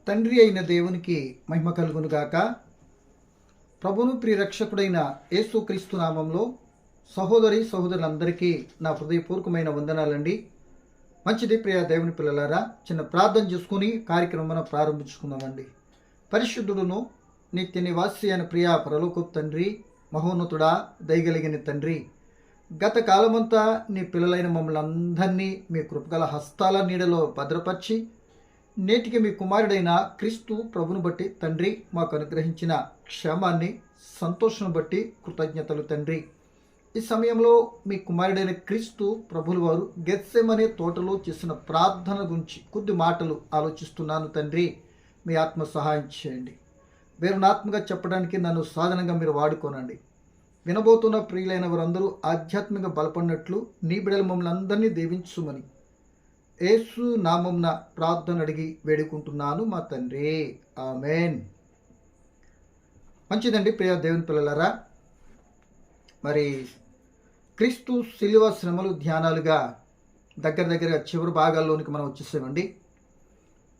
తండ్రి అయిన దేవునికి మహిమ కలుగునుగాక. ప్రభును ప్రియరక్షకుడైన యేసుక్రీస్తు నామంలో సహోదరులందరికీ నా హృదయపూర్వకమైన వందనాలండి. మంచిది ప్రియ దేవుని పిల్లలారా, చిన్న ప్రార్థన చేసుకుని కార్యక్రమం ప్రారంభించుకుందామండి. పరిశుద్ధుడును నిత్య నివాసి అయిన ప్రియ పరలోకపు తండ్రి, మహోన్నతుడా, దయగలిగిన తండ్రి, గత కాలమంతా నీ పిల్లలైన మమ్మల్ని అందరినీ మీ కృపగల హస్తాల నీడలో భద్రపరిచి నేటికి మీ కుమారుడైన క్రీస్తు ప్రభును బట్టి తండ్రి మాకు అనుగ్రహించిన క్షేమాన్ని, సంతోషం బట్టి కృతజ్ఞతలు తండ్రి. ఈ సమయంలో మీ కుమారుడైన క్రీస్తు ప్రభుల వారు గెత్సెమనే తోటలో చేసిన ప్రార్థన గురించి కొద్ది మాటలు ఆలోచిస్తున్నాను తండ్రి. మీ ఆత్మ సహాయం చేయండి. వేరునాత్మగా చెప్పడానికి నన్ను సాధనంగా మీరు వాడుకోనండి. వినబోతున్న ప్రియులైన వారందరూ ఆధ్యాత్మిక బలపడినట్లు నీ బిడ్డలు మమ్మల్ని అందరినీ దీవించుమని యేసు నామంన ప్రార్థన అడిగి వేడుకుంటున్నాను మా తండ్రి, ఆమేన్. మంచిదండి ప్రియ దేవుని పిల్లలారా, మరి క్రీస్తు శిలువ శ్రమలు ధ్యానాలుగా దగ్గర చివరి భాగాల్లోనికి మనం వచ్చేసామండి.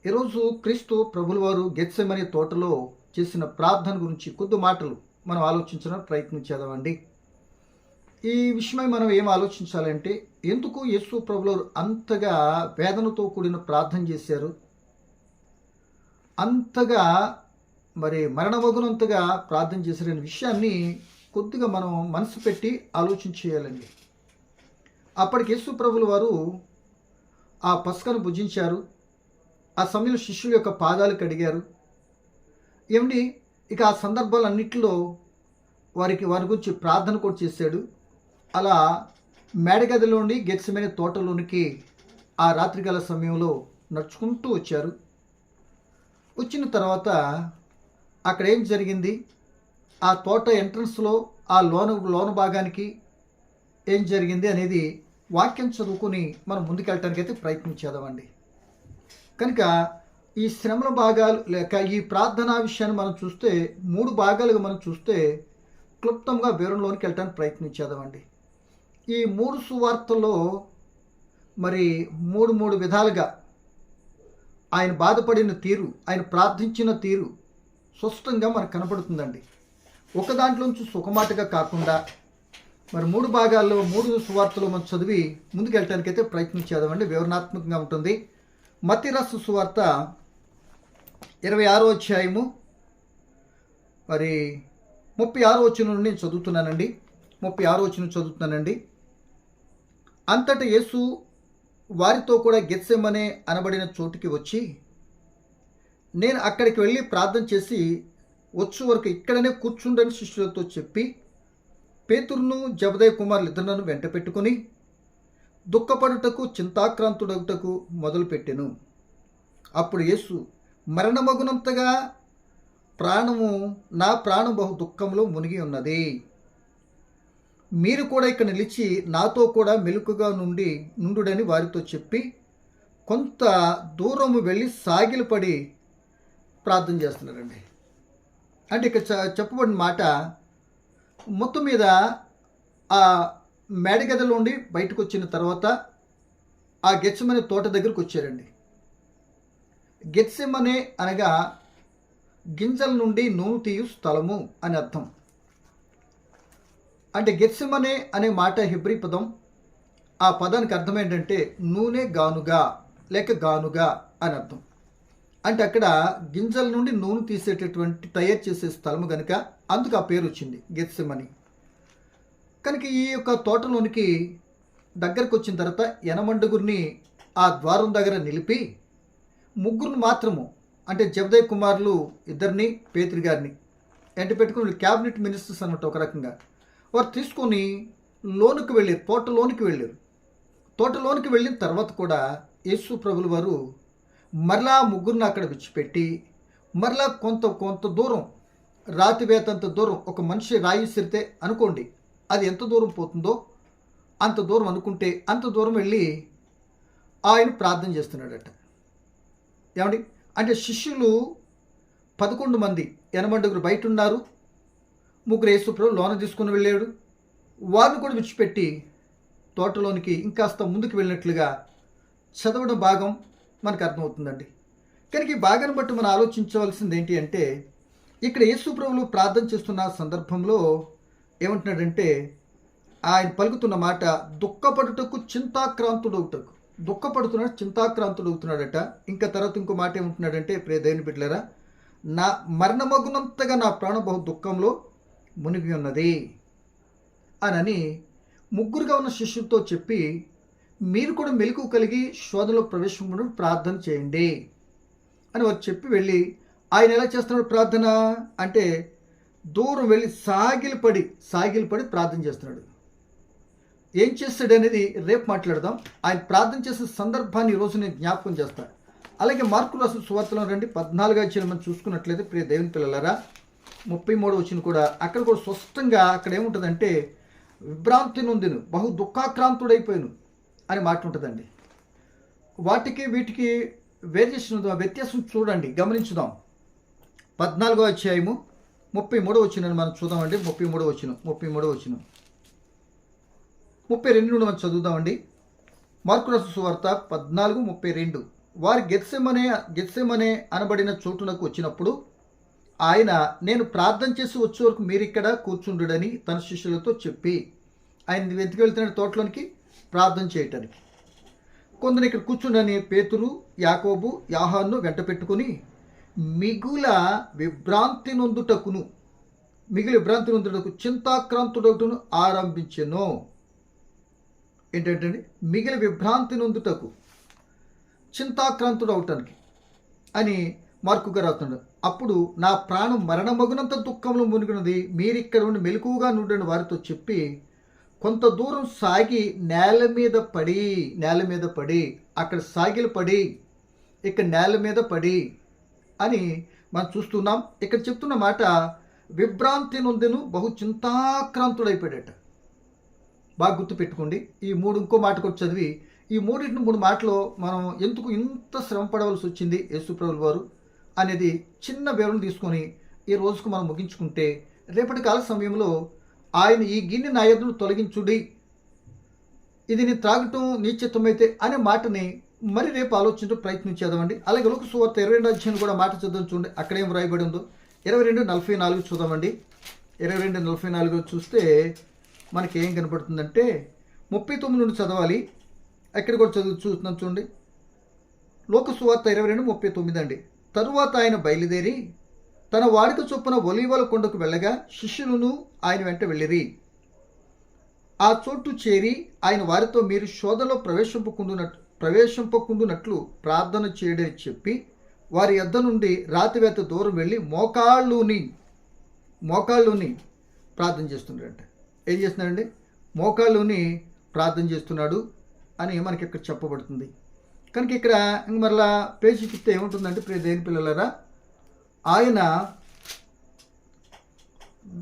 ఈరోజు క్రీస్తు ప్రభుల వారు గెత్సెమనే తోటలో చేసిన ప్రార్థన గురించి కొద్ది మాటలు మనం ఆలోచించడానికి ప్రయత్నం చేద్దామండి. ఈ విషయమై మనం ఏం ఆలోచించాలంటే, ఎందుకు యేసు ప్రభులు అంతగా వేదనతో కూడిన ప్రార్థన చేశారు, అంతగా మరి మరణమగునంతగా ప్రార్థన చేశారనే విషయాన్ని కొద్దిగా మనం మనసు పెట్టి ఆలోచించేయాలండి. అప్పటికి యేసు ప్రభుల వారు ఆ పస్కను భుజించారు. ఆ సమయంలో శిష్యుల యొక్క పాదాలు కడిగారు. ఏమండి, ఇక ఆ సందర్భాలన్నింటిలో వారి గురించి ప్రార్థన కూడా చేశాడు. అలా మేడగదిలోని గెత్సెమనే తోటలోనికి ఆ రాత్రికాల సమయంలో నడుచుకుంటూ వచ్చారు. వచ్చిన తర్వాత అక్కడ ఏం జరిగింది, ఆ తోట ఎంట్రన్స్లో ఆ లోన భాగానికి ఏం జరిగింది అనేది వాక్యం చదువుకుని మనం ముందుకెళ్ళటానికి అయితే ప్రయత్నం చేద్దామండి. కనుక ఈ శ్రమల భాగాలు లేక ఈ ప్రార్థనా విషయాన్ని మనం చూస్తే 3 భాగాలుగా మనం చూస్తే క్లుప్తంగా వివరణలోనికి వెళ్ళడానికి ప్రయత్నం చేద్దామండి. ఈ 3 సువార్తల్లో మరి మూడు విధాలుగా ఆయన బాధపడిన తీరు, ఆయన ప్రార్థించిన తీరు స్పష్టంగా మనకు కనపడుతుందండి. ఒక దాంట్లోంచి సుఖమాటగా కాకుండా మరి 3 భాగాల్లో 3 సువార్తలు మనం చదివి ముందుకు వెళ్ళటానికి అయితే ప్రయత్నం చేద్దామండి. వివరణాత్మకంగా ఉంటుంది. మత్తయి రాసిన సువార్త 26వ అధ్యాయము మరి 36వ వచనం నుండి నేను చదువుతున్నానండి. 36వ వచనం చదువుతున్నానండి. అంతటా యేసు వారితో కూడా గెత్సెమనే అనబడిన చోటుకి వచ్చి, నేను అక్కడికి వెళ్ళి ప్రార్థన చేసి వచ్చు వరకు ఇక్కడనే కూర్చుండని శిష్యులతో చెప్పి, పేతురును జబదయి కుమారులు ఇద్దరును వెంట పెట్టుకుని దుఃఖపడుటకు చింతాక్రాంతుడగుటకు మొదలుపెట్టెను. అప్పుడు యేసు, మరణమగునంతగా నా ప్రాణం బహు దుఃఖంలో మునిగి ఉన్నది. మీరు కూడా ఇక్కడ నిలిచి నాతో కూడా మెలకుగా నుండుడని వారితో చెప్పి కొంత దూరం వెళ్ళి సాగిలపడి ప్రార్థన చేస్తున్నారండి. అంటే ఇక్కడ చెప్పబడిన మాట మొత్తం మీద ఆ మేడగదిలో నుండి బయటకు వచ్చిన తర్వాత ఆ గెత్సెమనే తోట దగ్గరకు వచ్చారండి. గెత్సెమనే అనగా గింజల నుండి నూనె తీయు స్థలము అని అర్థం. అంటే గెత్సెమనే అనే మాట హెబ్రీ పదం. ఆ పదానికి అర్థం ఏంటంటే నూనె గానుగా లేక గానుగా అని అర్థం. అంటే అక్కడ గింజల నుండి నూనె తీసేటటువంటి తయారు చేసే స్థలము కనుక అందుకు ఆ పేరు వచ్చింది గెత్సెమని. కనుక ఈ యొక్క తోటలోనికి దగ్గరకు వచ్చిన తర్వాత యనమండుగురిని ఆ ద్వారం దగ్గర నిలిపి 3 మాత్రము, అంటే జబదయి కుమారులు ఇద్దరిని, పేతురు గారిని ఎంట పెట్టుకుని క్యాబినెట్ మినిస్టర్స్ అన్నట్టు ఒక రకంగా వారు తీసుకొని లోనికి వెళ్ళారు, తోటలోనికి వెళ్ళిన తర్వాత కూడా యేసు ప్రభుల వారు మరలా 3 అక్కడ విడిచిపెట్టి మరలా కొంత దూరం, రాతివేతంత దూరం, ఒక మనిషి రాయి విసిరితే అనుకోండి అది ఎంత దూరం పోతుందో అంత దూరం అనుకుంటే అంత దూరం వెళ్ళి ఆయన ప్రార్థన చేస్తున్నాడట. ఏమండి, అంటే శిష్యులు 11 మంది, 80 బయట ఉన్నారు, 3 యేసు ప్రభు లోన తీసుకుని వెళ్ళాడు. వారిని కూడా విడిచిపెట్టి తోటలోనికి ఇంకాస్త ముందుకు వెళ్ళినట్లుగా చదవడం భాగం మనకు అర్థమవుతుందండి. కనుక ఈ భాగాన్ని బట్టి మనం ఆలోచించవలసింది ఏంటి అంటే, ఇక్కడ యేసు ప్రభువులు ప్రార్థన చేస్తున్న సందర్భంలో ఏమంటున్నాడంటే, ఆయన పలుకుతున్న మాట దుఃఖపడుటకు చింతాక్రాంతుడవుటకు, దుఃఖపడుతున్నాడు, చింతాక్రాంతుడవుతున్నాడట. ఇంకా తర్వాత ఇంకో మాట ఏమంటున్నాడంటే, ప్రియ దేవుని బిడ్డలారా, నా మరణమగునంతగా నా ప్రాణం బహు దుఃఖంలో మునిగి ఉన్నది అని ముగ్గురుగా ఉన్న శిష్యులతో చెప్పి, మీరు కూడా మెలకువ కలిగి శోధనలో ప్రవేశించడం ప్రార్థన చేయండి అని వారు చెప్పి వెళ్ళి, ఆయన ఎలా చేస్తున్నాడు ప్రార్థన అంటే, దూరం వెళ్ళి సాగిలపడి ప్రార్థన చేస్తున్నాడు. ఏం చేస్తాడు అనేది రేపు మాట్లాడదాం. ఆయన ప్రార్థన చేసిన సందర్భాన్ని ఈరోజు నేను జ్ఞాపకం చేస్తాను. అలాగే మార్కు రాసిన సువార్తలో రండి, 14వ అధ్యాయం మనం చూసుకున్నట్లయితే ప్రియ దేవుని పిల్లలారా, 33వ వచనం కూడా అక్కడ కూడా స్పష్టంగా అక్కడ ఏముంటుందంటే, విభ్రాంతి నొందిను, బహు దుఃఖాక్రాంతుడైపోయాను అని మాట ఉంటుందండి. వాటికి వీటికి వేరియేషన్ వ్యత్యాసం చూడండి, గమనించుదాం. 14వ అధ్యాయము 33వ వచనం మనం చూద్దామండి. 33వ వచనం 32 నుండి మనం చదువుదామండి. మార్కు రాసిన సువార్త 14:32. వారి గెత్సెమనే అనబడిన చోటునకు వచ్చినప్పుడు ఆయన, నేను ప్రార్థన చేసి వచ్చే వరకు మీరిక్కడ కూర్చుండుడని తన శిష్యులతో చెప్పి, ఆయన వెతికి వెళ్తున్నాడు తోటలోనికి ప్రార్థన చేయటానికి. కొందరు ఇక్కడ కూర్చుండని పేతురు, యాకోబు, యోహాను వెంట పెట్టుకుని మిగుల విభ్రాంతి నొందుటకు చింతాక్రాంతుడవుటను ఆరంభించెను. ఏంటంటే, మిగిలి విభ్రాంతి నొందుటకు చింతాక్రాంతుడవటానికి అని మార్కు గారు అవుతున్నాడు. అప్పుడు నా ప్రాణం మరణమగునంత దుఃఖంలో మునిగినది, మీరిక్కడ ఉండి మెలకువగా నుండని వారితో చెప్పి కొంత దూరం సాగి నేల మీద పడి అక్కడ సాగిలపడి ఇక్కడ నేల మీద పడి అని మనం చూస్తున్నాం. ఇక్కడ చెప్తున్న మాట విభ్రాంతి నొందెను, బహు చింతాక్రాంతుడైపోయాడట. బాగా గుర్తుపెట్టుకోండి. ఈ మూడు ఇంకో మాటకు చదివి ఈ మూడింటిని 3 మాటలో మనం ఎందుకు ఇంత శ్రమ పడవలసి వచ్చింది యేసుప్రభుల వారు అనేది చిన్న వివరణ తీసుకొని ఈ రోజుకు మనం ముగించుకుంటే, రేపటి కాల సమయంలో ఆయన ఈ గిన్నె నా యొద్దను తొలగించుడి, ఇది నీ త్రాగటం నీ చిత్తమైతే అనే మాటని మరి రేపు ఆలోచించడం ప్రయత్నించేదామండి. అలాగే లోక సువార్త 22వ అధ్యాయం కూడా మాట చదువు చూడండి, అక్కడ ఏం రాయబడి ఉందో. 22:44 చూద్దామండి. 22:44 చూస్తే మనకి ఏం కనపడుతుందంటే, 39 నుండి చదవాలి. అక్కడ కూడా చూస్తున్నాం చూడండి. లోక సువార్త 22:39 అండి. తరువాత ఆయన బయలుదేరి తన వాడిక చొప్పున ఒలీవల కొండకు వెళ్ళగా శిష్యులను ఆయన వెంట వెళ్ళిరి. ఆ చోటు చేరి ఆయన వారితో, మీరు శోధలో ప్రవేశింపకుండునట్లు ప్రార్థన చేయడని చెప్పి వారి యొద్ద నుండి రాతివేత దూరం వెళ్ళి మోకాళ్ళుని ప్రార్థన చేస్తున్నాడంట. ఏం చేస్తున్నాడండి? మోకాళ్ళుని ప్రార్థన చేస్తున్నాడు అని మనకి ఇక్కడ చెప్పబడుతుంది. కనుక ఇక్కడ మరలా పేజీ తిప్పితే ఏముంటుందంటే, ప్రియ దేవుని పిల్లలారా, ఆయన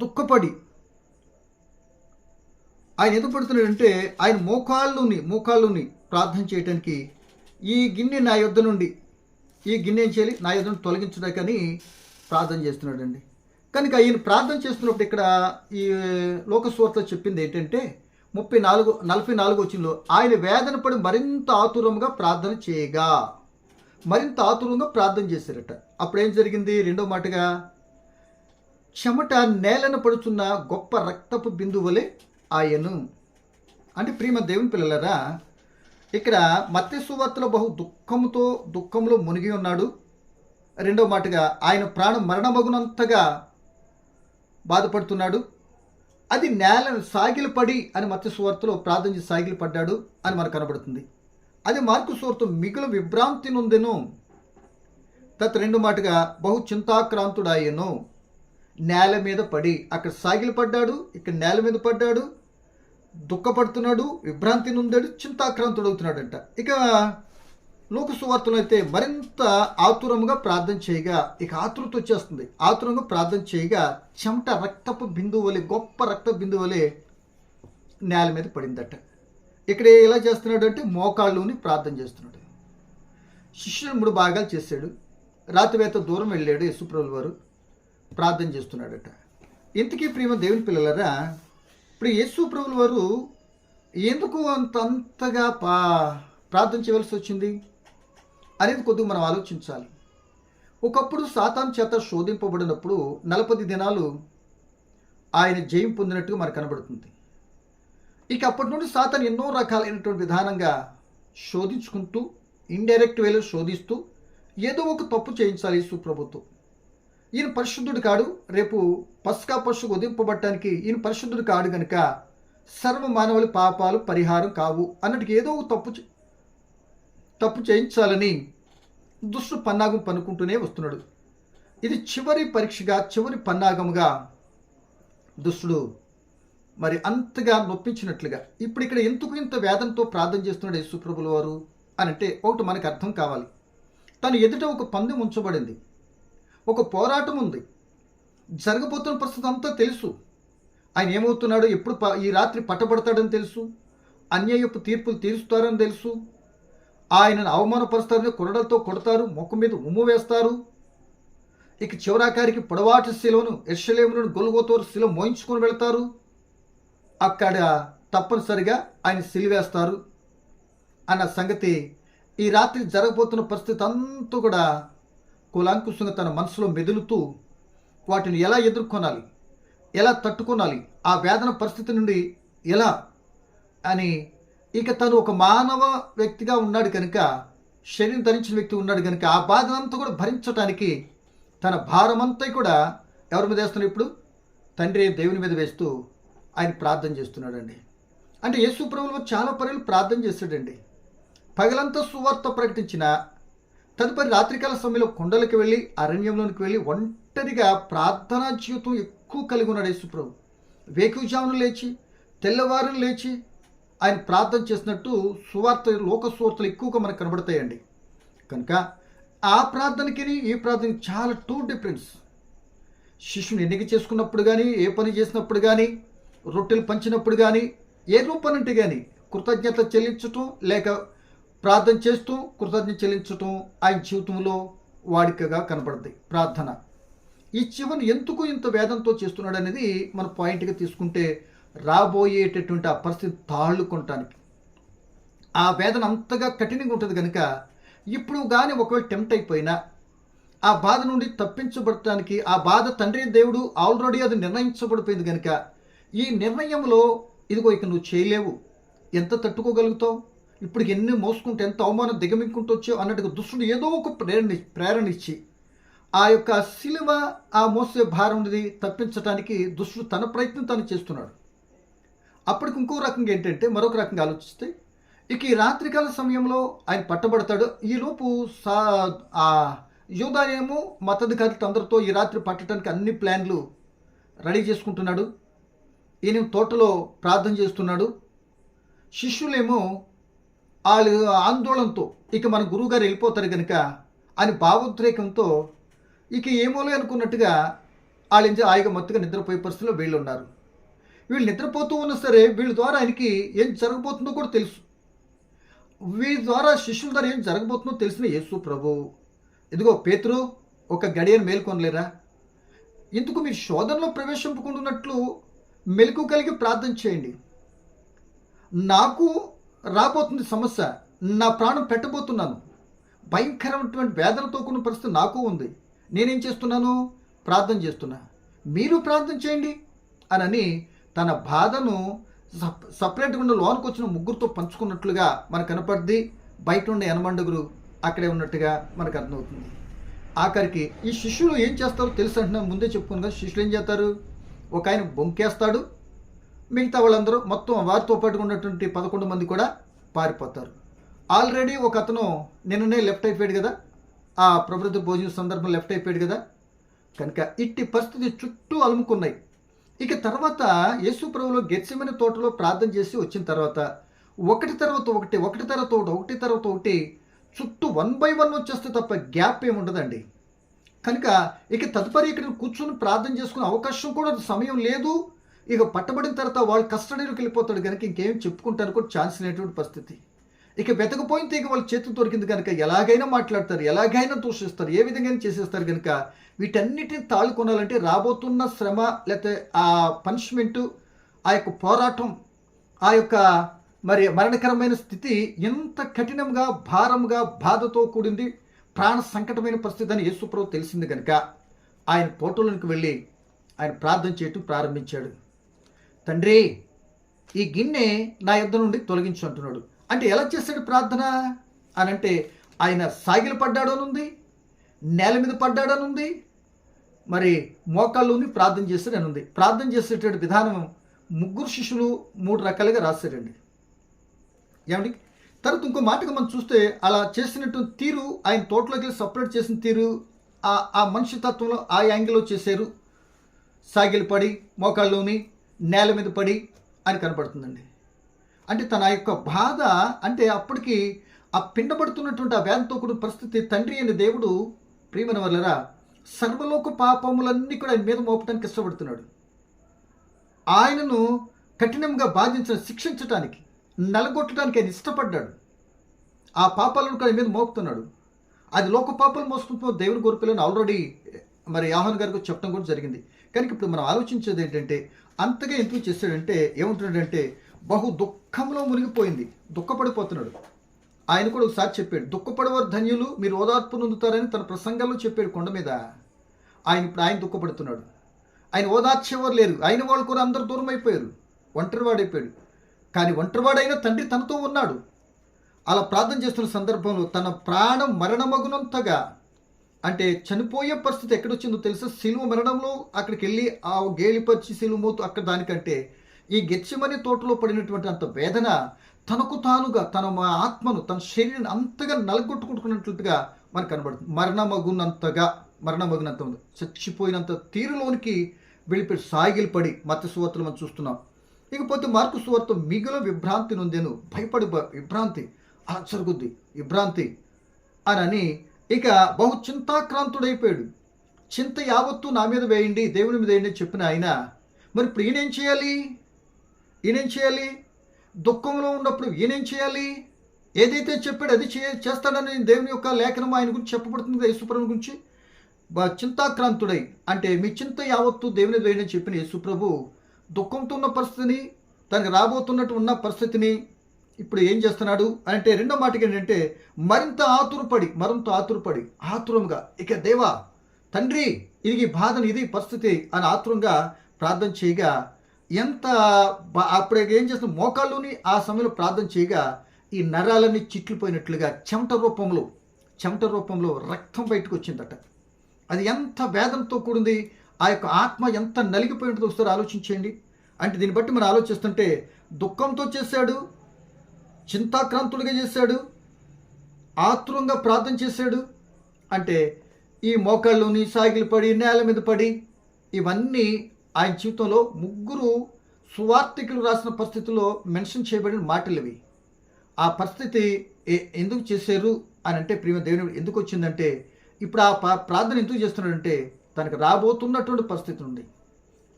దుఃఖపడి ఆయన ఎందుకు పడుతున్నాడంటే, ఆయన మోకాళ్ళుని ప్రార్థన చేయటానికి ఈ గిన్నె నా యొద్ద నుండి ఏం చేయాలి, నా యొద్ద నుండి తొలగించడానికని ప్రార్థన చేస్తున్నాడండి. కనుక ఈయన ప్రార్థన చేస్తున్నప్పుడు ఇక్కడ ఈ లోకస్వార్తలో చెప్పింది ఏంటంటే, 44 వచనంలో ఆయన వేదన పడి మరింత ఆతురంగా ప్రార్థన చేశారట. అప్పుడు ఏం జరిగింది? రెండో మాటగా, చెమట నేలను పడుచున్న గొప్ప రక్తపు బిందువులే ఆయను. అంటే ప్రియమైన దేవుని పిల్లలారా, ఇక్కడ మత్తయి సువార్తలో బహు దుఃఖంలో మునిగి ఉన్నాడు. రెండో మాటగా ఆయన ప్రాణం మరణమగునంతగా బాధపడుతున్నాడు. అది నేలను సాగిలపడి అని మత్తయి సువార్తలో ప్రార్థన చేసి సాగిలపడ్డాడు అని మనకు కనబడుతుంది. అది మార్కు సువార్త మిగులు విభ్రాంతి నొందెను. రెండో మాటగా బహు చింతాక్రాంతుడాయను. నేల మీద పడి అక్కడ సాగిలపడ్డాడు, ఇక్కడ నేల మీద పడ్డాడు, దుఃఖపడుతున్నాడు, విభ్రాంతి నొందాడు, చింతాక్రాంతుడవుతున్నాడంట. ఇక లోక సువార్తలో అయితే మరింత ఆతురంగా ప్రార్థన చేయగా, ఇక ఆతృత వచ్చేస్తుంది. ఆతురంగా ప్రార్థన చేయగా చెమట రక్తపు బిందువులే, గొప్ప రక్త బిందువులే నేల మీద పడిందట. ఇక్కడ ఎలా చేస్తున్నాడు అంటే, మోకాళ్ళుని ప్రార్థన చేస్తున్నాడు. శిష్యుడు 3 భాగాలు చేశాడు. రాతివేత దూరం వెళ్ళాడు యేసుప్రభుల వారు, ప్రార్థన చేస్తున్నాడట. ఇంతకీ ప్రియమ దేవుని పిల్లలారా, ఇప్పుడు యేసుప్రభుల వారు ఎందుకు అంతగా ప్రార్థన చేయవలసి వచ్చింది అనేది కొద్దిగా మనం ఆలోచించాలి. ఒకప్పుడు సాతాను చేత శోధింపబడినప్పుడు 40 దినాలు ఆయన జయం పొందినట్టుగా మనకు కనబడుతుంది. ఇక అప్పటి నుండి సాతాను ఎన్నో రకాలైనటువంటి విధానంగా శోధించుకుంటూ, ఇండైరెక్ట్ వేలో శోధిస్తూ ఏదో ఒక తప్పు చేయించాలి యేసు ప్రభుతో. ఈయన పరిశుద్ధుడు కాడు, రేపు పస్కా పశువు ఉదింపబట్టడానికి ఈయన పరిశుద్ధుడు కాడు గనుక సర్వ మానవుల పాపాలు పరిహారం కావు అన్నట్టుగా ఏదో ఒక తప్పు చేయించాలని దుష్టుడు పన్నాగం పనుకుంటూనే వస్తున్నాడు. ఇది చివరి పరీక్షగా, చివరి పన్నాగముగా దుష్టుడు మరి అంతగా నొప్పించినట్లుగా ఇప్పుడు ఇక్కడ ఎందుకు ఇంత వేదంతో ప్రార్థన చేస్తున్నాడు యేసు ప్రభుల వారు అని అంటే ఒకటి మనకు అర్థం కావాలి. తను ఎదుట ఒక పందెం ఉంచబడింది, ఒక పోరాటం ఉంది, జరగబోతున్న పరిస్థితి అంతా తెలుసు. ఆయన ఏమవుతున్నాడో, ఎప్పుడు ఈ రాత్రి పట్టబడతాడని తెలుసు, అన్యాయపు తీర్పులు తీరుస్తారని తెలుసు, ఆయనను అవమానపరుస్తారని కొరడలతో కొడతారు, ముఖం మీద ఉమ్ము వేస్తారు. ఇక చివరాకారికి పొడవాటి శిలువను యెరూషలేమును గొల్గొతా శిలువ మోయించుకొని వెళ్తారు. అక్కడ తప్పనిసరిగా ఆయన సిలివేస్తారు అన్న సంగతి ఈ రాత్రి జరగబోతున్న పరిస్థితి అంతా కూడా కూలంకుశంగా తన మనసులో మెదులుతూ వాటిని ఎలా ఎదుర్కొనాలి, ఎలా తట్టుకోనాలి, ఆ వేదన పరిస్థితి నుండి ఎలా అని ఇక తను ఒక మానవ వ్యక్తిగా ఉన్నాడు కనుక, శరీరం ధరించిన వ్యక్తి ఉన్నాడు కనుక ఆ బాధనంతా కూడా భరించడానికి తన భారమంతా కూడా ఎవరి మీద వేస్తున్నాడు? ఇప్పుడు తండ్రి దేవుని మీద వేస్తూ ఆయన ప్రార్థన చేస్తున్నాడండి. అంటే యేసు ప్రభువు చాలా పనులు ప్రార్థన చేశాడండి. పగలంతా సువార్త ప్రకటించిన తదుపరి రాత్రికాల సమయంలో కొండలకు వెళ్ళి, అరణ్యంలోనికి వెళ్ళి ఒంటరిగా ప్రార్థనా జీవితం ఎక్కువ కలిగి ఉన్నాడు యేసు ప్రభు. వేకువజామున లేచి, తెల్లవారున లేచి ఆయన ప్రార్థన చేసినట్టు లోక సువార్తలు ఎక్కువగా మనకు కనబడతాయండి. కనుక ఆ ప్రార్థనకి ఈ ప్రార్థనకి చాలా డిఫరెన్స్. శిష్యుని ఎన్నిక చేసుకున్నప్పుడు కానీ, ఏ పని చేసినప్పుడు కానీ, రొట్టెలు పంచినప్పుడు కానీ, ఏ రూపనంటే కానీ కృతజ్ఞత చెల్లించటం, లేక ప్రార్థన చేస్తూ కృతజ్ఞత చెల్లించటం ఆయన జీవితంలో వాడికగా కనబడుతుంది ప్రార్థన. ఈ చివరిని ఎందుకు ఇంత వేదంతో చేస్తున్నాడు అనేది మన పాయింట్గా తీసుకుంటే, రాబోయేటటువంటి ఆ పరిస్థితి తాళ్ళుకుంటానికి ఆ వేదన అంతగా కఠినంగా ఉంటుంది కనుక ఇప్పుడు కానీ ఒకవేళ టెంప్ట్ అయిపోయినా ఆ బాధ నుండి తప్పించబడటానికి, ఆ బాధ తండ్రి దేవుడు ఆల్రెడీ అది నిర్ణయించబడిపోయింది కనుక ఈ నిర్ణయంలో ఇదిగో ఇక నువ్వు చేయలేవు, ఎంత తట్టుకోగలుగుతావు, ఇప్పుడు ఎన్ని మోసుకుంటే ఎంత అవమానం దిగమింకుంటూ వచ్చావు అన్నట్టుగా దుష్టుడు ఏదో ఒక ప్రేరణ ఇచ్చి ఆ యొక్క సిలువ, ఆ మోసే భారం అనేది తప్పించడానికి దుష్టుడు తన ప్రయత్నం తను చేస్తున్నాడు. అప్పటికి ఇంకో రకంగా ఏంటంటే, మరొక రకంగా ఆలోచిస్తే ఇక ఈ రాత్రికాల సమయంలో ఆయన పట్టబడతాడు. ఈలోపు యూదాయేమో మతాధికారులతో అందరితో ఈ రాత్రి పట్టడానికి అన్ని ప్లాన్లు రెడీ చేసుకుంటున్నాడు. ఈయన తోటలో ప్రార్థన చేస్తున్నాడు. శిష్యులేమో వాళ్ళు ఆందోళనతో ఇక మన గురువుగారు వెళ్ళిపోతారు కనుక అని భావోద్రేకంతో ఇక ఏమోలే అనుకున్నట్టుగా వాళ్ళు హాయిగా మొత్తగా నిద్రపోయే పరిస్థితిలో వీళ్ళు ఉన్నారు. వీళ్ళు నిద్రపోతూ ఉన్నా సరే వీళ్ళ ద్వారా ఆయనకి ఏం జరగబోతుందో కూడా తెలుసు. వీళ్ళ ద్వారా శిష్యుల ద్వారా ఏం జరగబోతుందో తెలిసిన యేసు ప్రభు, ఇదిగో పేతురు, ఒక గడియను మేల్కొనలేరా, ఇందుకు మీరు శోధనలో ప్రవేశింపుకుంటున్నట్లు మెలకు కలిగి ప్రార్థన చేయండి. నాకు రాబోతుంది సమస్య, నా ప్రాణం పెట్టబోతున్నాను, భయంకరమైనటువంటి వేదనతో కూడిన పరిస్థితి నాకు ఉంది, నేనేం చేస్తున్నాను? ప్రార్థన చేస్తున్నా, మీరు ప్రార్థన చేయండి అని తన బాధను సపరేట్గా ఉన్న లోనికి వచ్చిన ముగ్గురితో పంచుకున్నట్లుగా మనకు కనపడింది. బయట ఉండే ఎనమండుగురు అక్కడే ఉన్నట్టుగా మనకు అర్థమవుతుంది. ఆఖరికి ఈ శిష్యులు ఏం చేస్తారో తెలుసు అంటున్నా, ముందే చెప్పుకుని కదా. శిష్యులు ఏం చేస్తారు? ఒక ఆయన బొంకేస్తాడు, మిగతా వాళ్ళందరూ మొత్తం వారితో పాటు ఉన్నటువంటి 11 మంది కూడా పారిపోతారు. ఆల్రెడీ ఒక అతను నిన్ననే లెఫ్ట్ అయిపోయాడు కదా, ఆ ప్రభుత్వ భోజన సందర్భం లెఫ్ట్ అయిపోయాడు కదా. కనుక ఇట్టి పరిస్థితి చుట్టూ అలుముకున్నాయి. ఇక తర్వాత యేసు ప్రభువులో గెత్సెమనే తోటలో ప్రార్థన చేసి వచ్చిన తర్వాత ఒకటి తర్వాత ఒకటి చుట్టూ 1 by 1 వచ్చేస్తే తప్ప గ్యాప్ ఏమి ఉండదండి. కనుక ఇక తదుపరి ఇక్కడ కూర్చొని ప్రార్థన చేసుకునే అవకాశం కూడా సమయం లేదు. ఇక పట్టబడిన తర్వాత వాళ్ళు కస్టడీలోకి వెళ్ళిపోతాడు కనుక ఇంకేం చెప్పుకుంటారు కూడా ఛాన్స్ లేనటువంటి పరిస్థితి. ఇక వెతకపోయితే ఇక వాళ్ళ చేతులు దొరికింది కనుక ఎలాగైనా మాట్లాడతారు, ఎలాగైనా దూషిస్తారు, ఏ విధంగా చేసేస్తారు. కనుక వీటన్నిటిని తాళుకొనాలంటే రాబోతున్న శ్రమ, లేకపోతే ఆ పనిష్మెంటు, ఆ యొక్క పోరాటం, ఆ యొక్క మరి మరణకరమైన స్థితి ఎంత కఠినంగా, భారంగా, బాధతో కూడింది, ప్రాణ సంకటమైన పరిస్థితి అని యేసుప్రభు తెలిసింది కనుక ఆయన తోటలోనికి వెళ్ళి ఆయన ప్రార్థన చేయటం ప్రారంభించాడు. తండ్రి, ఈ గిన్నె నా యొద్ద నుండి తొలగించు అంటున్నాడు. అంటే ఎలా చేశాడు ప్రార్థన అని అంటే, ఆయన సాగిలు పడ్డాడనుంది, నేల మీద పడ్డాడనుంది, మరి మోకాళ్ళుని ప్రార్థన చేశాడనుంది. ప్రార్థన చేసేటువంటి విధానం ముగ్గురు శిష్యులు 3 రకాలుగా రాశారండి. ఏమండి, తర్వాత ఇంకో మాటగా మనం చూస్తే అలా చేసినటువంటి తీరు, ఆయన తోటలోకి వెళ్ళి సపరేట్ చేసిన తీరు, ఆ మనిషి తత్వంలో ఆ యాంగిల్లో చేశారు. సాగిలు పడి, మోకాళ్ళలోని నేల మీద పడి అని కనపడుతుందండి. అంటే తన యొక్క బాధ, అంటే అప్పటికి ఆ పిండబడుతున్నటువంటి ఆ వేదంతో కూడిన పరిస్థితి, తండ్రి అయిన దేవుడు ప్రియమైన వాళ్ళరా సర్వలోక పాపములన్నీ కూడా ఆయన మీద మోపడానికి ఇష్టపడుతున్నాడు. ఆయనను కఠినంగా శిక్షించడానికి, నలగొట్టడానికి ఆయన ఇష్టపడ్డాడు. ఆ పాపాలను కూడా ఆయన మీద మోపుతున్నాడు. అది లోక పాపాలు మోసుకుంటూ దేవుని గొర్రెపిల్లని ఆల్రెడీ మరి యోహాను గారికి చెప్పడం కూడా జరిగింది. కానీ ఇప్పుడు మనం ఆలోచించేది ఏంటంటే, అంతగా ఎందుకు చేశాడంటే, ఏమంటున్నాడంటే బహు దుఃఖంలో మునిగిపోయింది, దుఃఖపడిపోతున్నాడు. ఆయన కూడా ఒకసారి చెప్పాడు, దుఃఖపడేవారు ధన్యులు, మీరు ఓదార్పు నొందుతారని తన ప్రసంగాల్లో చెప్పాడు కొండ మీద. ఇప్పుడు ఆయన దుఃఖపడుతున్నాడు. ఆయన ఓదార్చేవారు లేరు, ఆయన వాళ్ళు కూడా అందరూ దూరం అయిపోయారు, ఒంటరివాడైపోయాడు. కానీ ఒంటరివాడైనా తండ్రి తనతో ఉన్నాడు. అలా ప్రార్థన చేస్తున్న సందర్భంలో తన ప్రాణం మరణమగునంతగా, అంటే చనిపోయే పరిస్థితి ఎక్కడొచ్చిందో తెలుసా? సిలువ మరణంలో అక్కడికి వెళ్ళి ఆ గేలిపరిచి సిలువ మోతు అక్కడ దానికంటే ఈ గెత్సెమనే తోటలో పడినటువంటి అంత వేదన తనకు తానుగా తన ఆత్మను, తన శరీరాన్ని అంతగా నలగొట్టుకుంటున్నట్లుగా మనకు కనబడుతుంది. మరణమగునంత చచ్చిపోయినంత తీరులోనికి వెళ్ళిపోయి సాగిలు పడి మత్తయి సువార్తలో మనం చూస్తున్నాం. ఇకపోతే మార్కు సువార్త మిగుల విభ్రాంతి నొందెను, భయపడి విభ్రాంతి, అలా జరుగుద్ది విభ్రాంతి అని ఇక బహు చింతాక్రాంతుడైపోయాడు. చింత యావత్తు నా మీద వేయండి, దేవుని మీద వేయండి చెప్పిన ఆయన మరి ఇప్పుడు ఈయనేం చేయాలి? దుఃఖంలో ఉన్నప్పుడు ఈయనేం చేయాలి? ఏదైతే చెప్పాడు అది చేస్తాడని దేవుని యొక్క లేఖనం ఆయన గురించి చెప్పబడుతుంది. యేసుప్రభు గురించి చింతాక్రాంతుడై, అంటే మీ చింత యావత్తు దేవుని మీద వేయండి చెప్పిన యేసుప్రభు దుఃఖంతో ఉన్న పరిస్థితిని, తనకు రాబోతున్నట్టు ఉన్న పరిస్థితిని ఇప్పుడు ఏం చేస్తున్నాడు అంటే, రెండో మాటకి ఏంటంటే మరింత ఆతురంగా ఇక దేవా తండ్రి ఇది బాధని, ఇది పరిస్థితి అని ఆతురంగా ప్రార్థన చేయగా, ఎంత అప్పుడు ఏం చేస్తున్న మోకాళ్ళుని ఆ సమయంలో ప్రార్థన చేయగా ఈ నరాలన్నీ చిట్లిపోయినట్లుగా చెమట రూపంలో రక్తం బయటకు వచ్చిందట. అది ఎంత వేదనతో కూడింది, ఆ యొక్క ఆత్మ ఎంత నలిగిపోయి ఉంటుందో ఒకసారి ఆలోచించేయండి. అంటే దీన్ని బట్టి మనం ఆలోచిస్తుంటే దుఃఖంతో చేశాడు, చింతాక్రాంతుడిగా చేశాడు, ఆతురంగా ప్రార్థన చేశాడు. అంటే ఈ మోకాళ్ళలోని సాగిలు పడి, నేల మీద పడి, ఇవన్నీ ఆయన జీవితంలో ముగ్గురు సువార్తికులు రాసిన పరిస్థితుల్లో మెన్షన్ చేయబడిన మాటలు ఇవి. ఆ పరిస్థితి ఎందుకు చేశారు అని అంటే, ప్రియ దేవుని ఎందుకు వచ్చిందంటే, ఇప్పుడు ఆ ప్రార్థన ఎందుకు చేస్తున్నాడంటే తనకు రాబోతున్నటువంటి పరిస్థితి నుండి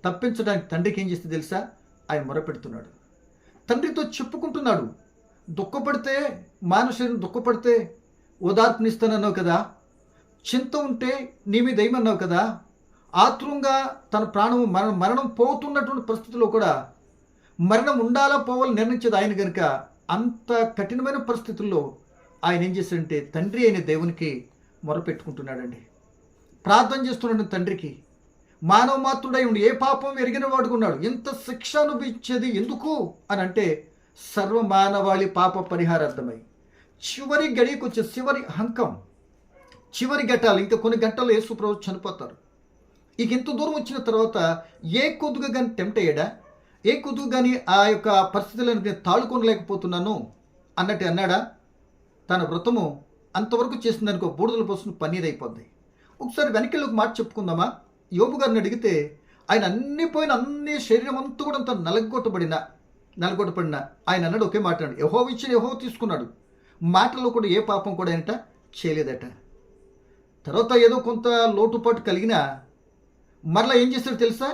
తప్పించడానికి తండ్రికి ఏం చేస్తే తెలుసా? ఆయన మొరపెడుతున్నాడు, తండ్రితో చెప్పుకుంటున్నాడు. దుఃఖపడితే, మానవుని దుఃఖపడితే ఓదార్పునిస్తానన్నావు కదా, చింత ఉంటే నీ మీద ఏమన్నావు కదా, ఆతురంగా తన ప్రాణం మరణం పోతున్నటువంటి పరిస్థితిలో కూడా మరణం ఉండాలా పోవాలని నిర్ణయించేది ఆయన కనుక, అంత కఠినమైన పరిస్థితుల్లో ఆయన ఏం చేశాడంటే తండ్రి అయిన దేవునికి మొరపెట్టుకుంటున్నాడండి, ప్రార్థన చేస్తున్నాడు తండ్రికి. మానవ మాత్రుడై ఉండి ఏ పాపం ఎరిగిన వాడుకున్నాడు, ఇంత శిక్ష అనుభవించేది ఎందుకు అని అంటే, సర్వమానవాళి పాప పరిహారార్థమై చివరి గడియకు వచ్చే చివరి అంకం, చివరి ఘట్టాలు, ఇంకా కొన్ని గంటల్లో యేసుప్రభు చనిపోతారు. ఇక ఇంత దూరం వచ్చిన తర్వాత ఏ కొద్దుగా కానీ టెంప్ట్ అయ్యాడా? ఏ కొద్దుగా కానీ ఆ యొక్క పరిస్థితులను నేను తాళుకొనలేకపోతున్నాను అన్నట్టు అన్నాడా? తన వ్రతము అంతవరకు చేసిందనుకో బూడిదలు పోసిన పన్నీర్ అయిపోద్ది. ఒకసారి వెనకెళ్ళి ఒక మాట చెప్పుకుందామా? యోబు గారిని అడిగితే ఆయన అన్ని శరీరం అంతా కూడా అంత నలగొట్టబడిన ఆయన అన్నాడు ఒకే మాట, యెహోవా ఇచ్చిన యెహోవా తీసుకున్నాడు. మాటలో కూడా ఏ పాపం కూడా ఆయనట చేయలేదట. తర్వాత ఏదో కొంత లోటుపాటు కలిగినా మరలా ఏం చేస్తాడో తెలుసా?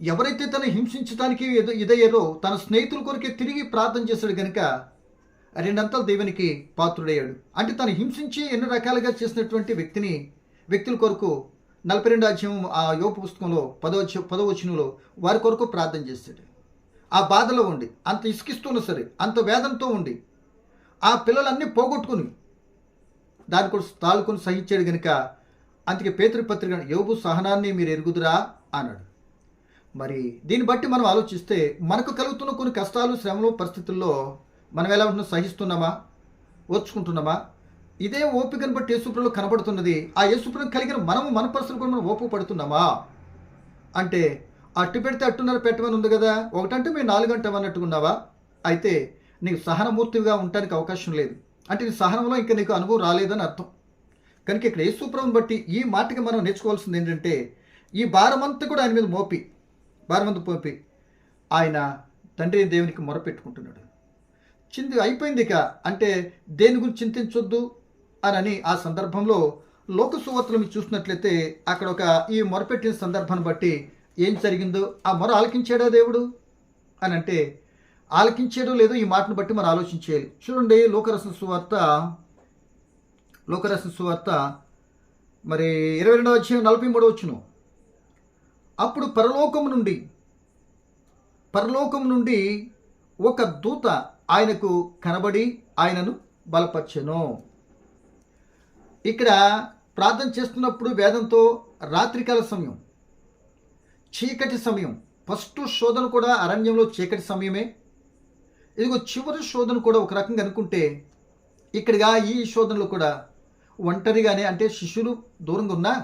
ఎవరైతే తను హింసించడానికి ఇదయ్యారో తన స్నేహితుల కొరకే తిరిగి ప్రార్థన చేశాడు కనుక రెండంతలు దేవునికి పాత్రుడయ్యాడు. అంటే తను హింసించి ఎన్నో రకాలుగా చేసినటువంటి వ్యక్తుల కొరకు 42 అధ్యాయం ఆ యోబు పుస్తకంలో 10వ వచనంలో వారి కొరకు ప్రార్థన చేశాడు. ఆ బాధలో ఉండి, అంత ఇసుకిస్తున్నా సరే, అంత వేదనతో ఉండి, ఆ పిల్లలన్నీ పోగొట్టుకుని దాని కూడా తాళుకొని సహించాడు గనుక అందుకే పేతురు పత్రిక యోబు సహనాన్ని మీరు ఎరుగుదురా అన్నాడు. మరి దీన్ని బట్టి మనం ఆలోచిస్తే మనకు కలుగుతున్న కొన్ని కష్టాలు, శ్రమలు, పరిస్థితుల్లో మనం ఎలా ఉంటున్నా, సహిస్తున్నామా, ఓర్చుకుంటున్నామా? ఇదే ఓపికను బట్టి యేసుప్రభులో కనబడుతున్నది. ఆ యేసుప్రభుని కలిగిన మనము మన పరిస్థితులు కూడా మనం ఓపిక పడుతున్నామా? అంటే అట్టు పెడితే అట్టున్నర పెట్టమని ఉంది కదా, ఒకటంటే మేము 4 గంటలు అన్నట్టుకున్నావా? అయితే నీకు సహనమూర్తిగా ఉండటానికి అవకాశం లేదు. అంటే నీ సహనంలో ఇంకా నీకు అనుభవం రాలేదని అర్థం. కనుక ఇక్కడ యేసుప్రభుని బట్టి ఈ మాటకి మనం నేర్చుకోవాల్సింది ఏంటంటే, ఈ భారమంతా కూడా ఆయన మీద మోపి ఆయన తండ్రి దేవునికి మొరపెట్టుకుంటున్నాడు. అయిపోయింది ఇక, అంటే దేని గురించి చింతించొద్దు అని ఆ సందర్భంలో లోక సువార్తలు మీరు చూసినట్లయితే అక్కడ ఈ మొరపెట్టిన సందర్భాన్ని బట్టి ఏం జరిగిందో, ఆ మొర ఆలకించాడా దేవుడు అని అంటే ఆలకించాడో లేదో ఈ మాటను బట్టి మనం ఆలోచించేయాలి. చూడండి, లోకరసన సువార్త మరి 22వ అధ్యాయం 43వ వచనం. అప్పుడు పరలోకం నుండి ఒక దూత ఆయనకు కనబడి ఆయనను బలపర్చెను. ఇక్కడ ప్రార్థన చేస్తున్నప్పుడు వేదంతో రాత్రికాల సమయం, చీకటి సమయం. ఫస్ట్ శోధన కూడా అరణ్యంలో చీకటి సమయమే. ఇదిగో చివరి శోధన కూడా ఒక రకంగా అనుకుంటే ఇక్కడగా ఈ శోధనలో కూడా ఒంటరిగానే, అంటే శిష్యులు దూరంగా ఉన్నా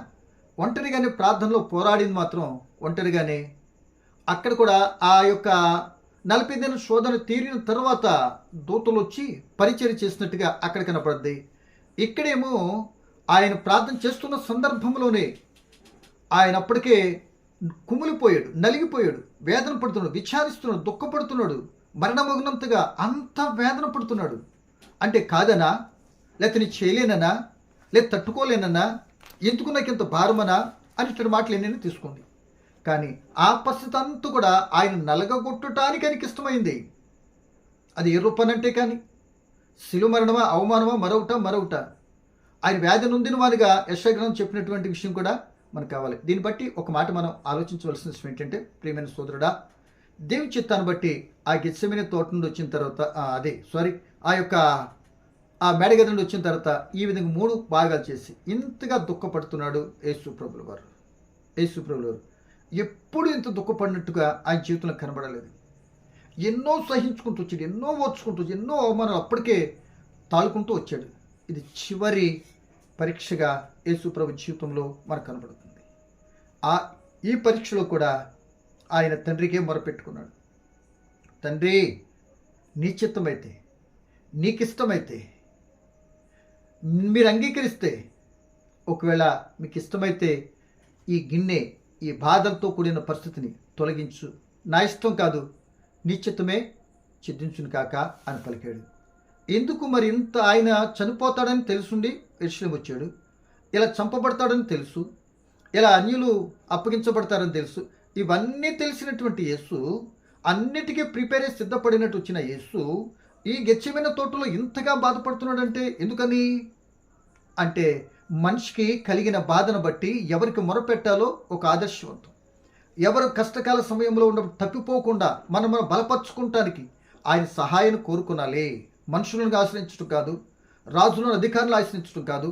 ఒంటరిగానే ప్రార్థనలో పోరాడింది మాత్రం ఒంటరిగానే. అక్కడ కూడా ఆ యొక్క 40 దిన శోధన తీరిన తర్వాత దూతలు వచ్చి పరిచర్య చేసినట్టుగా అక్కడ కనపడుద్ది. ఇక్కడేమో ఆయన ప్రార్థన చేస్తున్న సందర్భంలోనే ఆయన అప్పటికే కుమిలిపోయాడు, నలిగిపోయాడు, వేదన పడుతున్నాడు, విచారిస్తున్నాడు, దుఃఖపడుతున్నాడు, మరణమగినంతగా అంత వేదన పడుతున్నాడు. అంటే కాదనా, లేకపోతే నీ చేయలేనన్నా, లేదా తట్టుకోలేనన్నా, ఎందుకు నాకు ఇంత భారమనా అని ఇటువంటి మాటలు ఎన్నైనా తీసుకోండి. కానీ ఆ పరిస్థితి అంతా కూడా ఆయన నలగగొట్టడానికి ఆయనకి ఇష్టమైంది. అది ఏ రూపానంటే కానీ శిలువ మరణమా, అవమానమా, మరొకట ఆయన వ్యాధి నొందిన వారిగా యెషయా గ్రంథం చెప్పినటువంటి విషయం కూడా మనకు కావాలి. దీన్ని బట్టి ఒక మాట మనం ఆలోచించవలసిన విషయం ఏంటంటే, ప్రియమైన సోదరుడా, దేవుని చిత్తాన్ని బట్టి ఆ గెత్సెమనే తోట నుండి వచ్చిన తర్వాత ఆ మేడగది నుండి వచ్చిన తర్వాత ఈ విధంగా 3 భాగాలు చేసి ఇంతగా దుఃఖపడుతున్నాడు యేసుప్రభుల వారు. ఎప్పుడు ఇంత దుఃఖపడినట్టుగా ఆయన జీవితంలో కనబడలేదు. ఎన్నో సహించుకుంటూ వచ్చాడు, ఎన్నో ఓర్చుకుంటూ, ఎన్నో అవమానాలు అప్పటికే తాలుకుంటూ వచ్చాడు. ఇది చివరి పరీక్షగా యేసుప్రభు జీవితంలో మనకు కనబడుతుంది. ఈ పరీక్షలో కూడా ఆయన తండ్రికే మొరపెట్టుకున్నాడు. తండ్రి, నీ చిత్తమైతే, నీకిష్టమైతే, మీరు అంగీకరిస్తే, ఒకవేళ మీకు ఇష్టమైతే ఈ గిన్నె, ఈ బాధలతో కూడిన పరిస్థితిని తొలగించు, నా ఇష్టం కాదు నీ చిత్తమే చిద్దించును కాక అని పలికాడు. ఎందుకు మరి ఇంత ఆయన చనిపోతాడని తెలుసుండి యెరూషలేము వచ్చాడు, ఇలా చంపబడతాడని తెలుసు, ఇలా అన్యులు అప్పగించబడతారని తెలుసు, ఇవన్నీ తెలిసినటువంటి యేసు, అన్నిటికీ ప్రిపేర్ అయి సిద్ధపడినట్టు వచ్చిన యేసు ఈ గెత్సెమనే తోటలో ఇంతగా బాధపడుతున్నాడంటే ఎందుకని అంటే, మనిషికి కలిగిన బాధను బట్టి ఎవరికి మొరపెట్టాలో ఒక ఆదర్శవంతం, ఎవరు కష్టకాల సమయంలో ఉన్నప్పుడు తప్పిపోకుండా మనం బలపరుచుకుంటానికి ఆయన సహాయాన్ని కోరుకునాలి. మనుషులను ఆశ్రయించడం కాదు, రాజులను, అధికారులను ఆశ్రయించడం కాదు,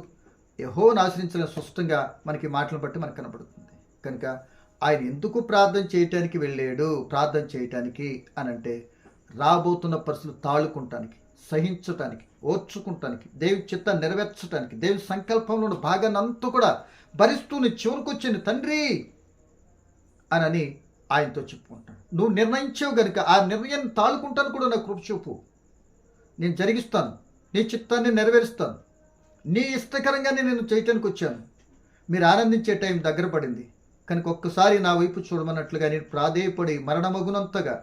యెహోవాను ఆశ్రయించాలని స్పష్టంగా మనకి మాటలను బట్టి మనకు కనబడుతుంది. కనుక ఆయన ఎందుకు ప్రార్థన చేయటానికి వెళ్ళాడు? ప్రార్థన చేయటానికి అనంటే రాబోతున్న పరిస్థితులు తాళుకుంటానికి, సహించటానికి, ఓర్చుకుంటానికి, దేవి చిత్తాన్ని నెరవేర్చడానికి, దేవి సంకల్పంలో భాగాన్ని అంతా కూడా భరిస్తూ నీ చివరికి వచ్చింది తండ్రి అని ఆయనతో చెప్పుకుంటాను. నువ్వు నిర్ణయించావు కనుక ఆ నిర్ణయాన్ని తాళుకుంటాను కూడా నాకు కృప చూపు, నేను జరిగిస్తాను, నీ చిత్తాన్ని నెరవేరుస్తాను, నీ ఇష్టకరంగానే నేను చేయటానికి వచ్చాను. మీరు ఆనందించే టైం దగ్గర పడింది కనుక ఒక్కసారి నా వైపు చూడమన్నట్లుగా నేను ప్రాధేయపడి మరణమగునంతగా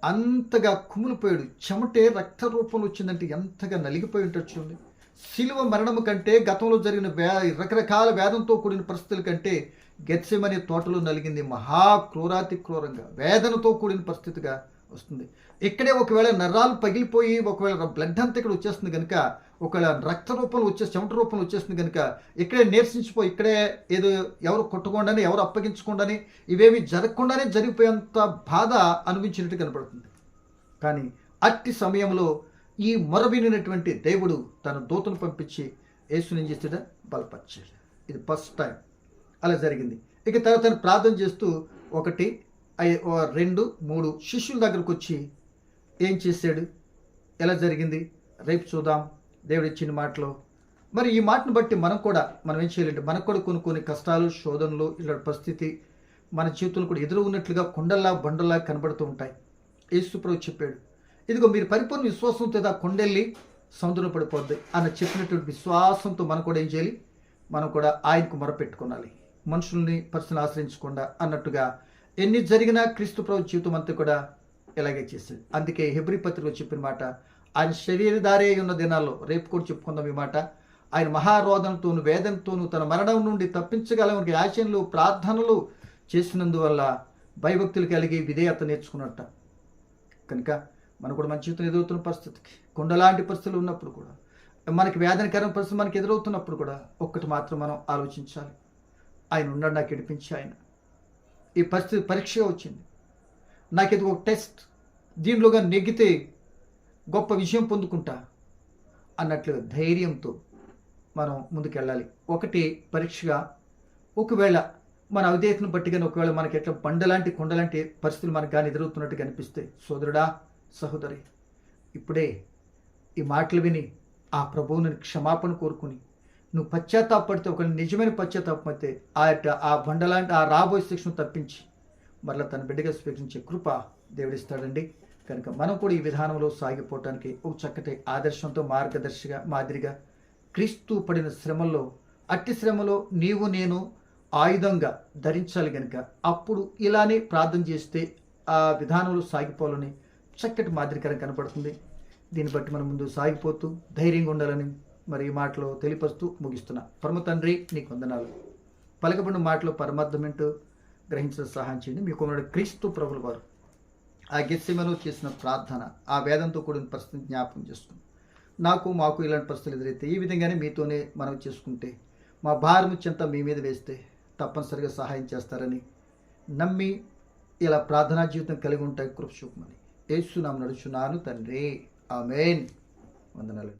అంతగా కుమిలిపోయాడు. చెమటే రక్త రూపంలో వచ్చిందంటే ఎంతగా నలిగిపోయి ఉంటాడు చూడండి. శిలువ మరణము కంటే గతంలో జరిగిన రకరకాల వేదంతో కూడిన పరిస్థితుల కంటే గెత్సెమనే తోటలో నలిగింది క్రూరాతి క్రూరంగా, వేదనతో కూడిన పరిస్థితిగా వస్తుంది. ఇక్కడే ఒకవేళ నరాలు పగిలిపోయి ఒకవేళ బ్లడ్ అంతా ఇక్కడ వచ్చేస్తుంది కనుక, ఒకవేళ రక్త రూపంలో చెమట రూపంలో వచ్చేస్తుంది కనుక ఇక్కడే నీరసించిపోయి, ఇక్కడే ఏదో ఎవరు కొట్టకుండానే, ఎవరు అప్పగించకుండానే, ఇవేమి జరగకుండానే జరిగిపోయేంత బాధ అనిపించినట్టు కనపడుతుంది. కానీ అట్టి సమయంలో ఈ మొర వినినటువంటి దేవుడు తన దూతను పంపించి యేసుని ఏం చేస్తాడా బలపరిచాడు. ఇది ఫస్ట్ టైం అలా జరిగింది. ఇక తర్వాత తను ప్రార్థన చేస్తూ 1, 2, 3 శిష్యుల దగ్గరకు వచ్చి ఏం చేశాడు, ఎలా జరిగింది రేపు చూద్దాం దేవుడు ఇచ్చిన మాటలో. మరి ఈ మాటను బట్టి మనం ఏం చేయాలంటే మనకు కూడా కొన్ని కష్టాలు, శోధనలు, ఇలాంటి పరిస్థితి మన జీవితంలో కూడా ఎదురు ఉన్నట్లుగా కొండల్లా బండల్లా కనబడుతూ ఉంటాయి. యేసు ప్రభు చెప్పాడు, ఇదిగో మీరు పరిపూర్ణ విశ్వాసంతో ఆ కొండెళ్ళి సముద్రం పడిపోద్ది అన్న చెప్పినటువంటి విశ్వాసంతో మనం కూడా ఏం చేయాలి, మనం కూడా ఆయనకు మొరపెట్టుకోవాలి, మనుషుల్ని పరిస్థితిని ఆశ్రయించకుండా అన్నట్టుగా. ఎన్ని జరిగినా క్రీస్తు ప్రభు జీవితం అంతా కూడా ఇలాగే చేశాడు. అందుకే హెబ్రీ పత్రికలో చెప్పిన మాట, ఆయన శరీరధారే ఉన్న దినాల్లో, రేపు కూడా చెప్పుకుందాం ఈ మాట, ఆయన మహారోధనతోను వేదనతోను తన మరణం నుండి తప్పించగలవనికి యాచనలు ప్రార్థనలు చేసినందువల్ల భయభక్తులు కలిగి విధేయత నేర్చుకున్నట్ట. కనుక మనం కూడా మన జీవితం ఎదురవుతున్న పరిస్థితికి, కొండలాంటి పరిస్థితులు ఉన్నప్పుడు కూడా, మనకి వేదనకరమైన పరిస్థితులు మనకి ఎదురవుతున్నప్పుడు కూడా ఒక్కటి మాత్రం మనం ఆలోచించాలి, ఆయన ఉన్నాడు నాకు ఏడిపించి ఆయన. ఈ పరిస్థితి పరీక్ష వచ్చింది, నాకు ఇది ఒక టెస్ట్, దీనిలోగా నెగ్గితే గొప్ప విజయం పొందుకుంటా అన్నట్లుగా ధైర్యంతో మనం ముందుకెళ్ళాలి. ఒకటి పరీక్షగా, ఒకవేళ మన అవిధేయతను బట్టి కానీ ఒకవేళ మనకి ఎట్లా బండలాంటి కొండలాంటి పరిస్థితులు మనకు కానీ ఎదురవుతున్నట్టు కనిపిస్తే, సోదరుడా సహోదరి, ఇప్పుడే ఈ మాటలు విని ఆ ప్రభువుని క్షమాపణ కోరుకుని నువ్వు పశ్చాత్తాపడితే, ఒక నిజమైన పశ్చాత్తాపం అయితే ఆ బండలాంటి ఆ రాబోయే శిక్షను తప్పించి మరలా తన బిడ్డగా స్వీకరించే కృప దేవుడిస్తాడండి. కనుక మనం కూడా ఈ విధానంలో సాగిపోవటానికి ఒక చక్కటి ఆదర్శంతో మార్గదర్శిగా మాదిరిగా క్రీస్తు పడిన శ్రమల్లో, అట్టి శ్రమలో నీవు నేను ఆయుధంగా ధరించాలి. కనుక అప్పుడు ఇలానే ప్రార్థన చేస్తే ఆ విధానంలో సాగిపోవాలని చక్కటి మాదిరికరం కనపడుతుంది. దీన్ని బట్టి మనం ముందు సాగిపోతూ ధైర్యంగా ఉండాలని మరి ఈ మాటలో తెలియపరుస్తూ ముగిస్తున్నా. పరమ తండ్రి నీకు వందనాలు. పలకబడిన మాటలో పరమార్థమేంటో గ్రహించిన సహాయం చేయండి. మీకు ఉన్న క్రీస్తు ప్రభుల వారు ఆ గెత్సెమలో చేసిన ప్రార్థన, ఆ వేదంతో కూడిన పరిస్థితిని జ్ఞాపకం చేసుకుని మాకు ఇలాంటి పరిస్థితులు ఎదురైతే ఈ విధంగానే మీతోనే మనం చేసుకుంటే, మా భారము చెంత మీ మీద వేస్తే తప్పనిసరిగా సహాయం చేస్తారని నమ్మి ఇలా ప్రార్థనా జీవితం కలిగి ఉంటాయి కృప చూపమని యేసు నామమున నడుచున్నాను తండ్రి. ఆమేన్. వందనాలు.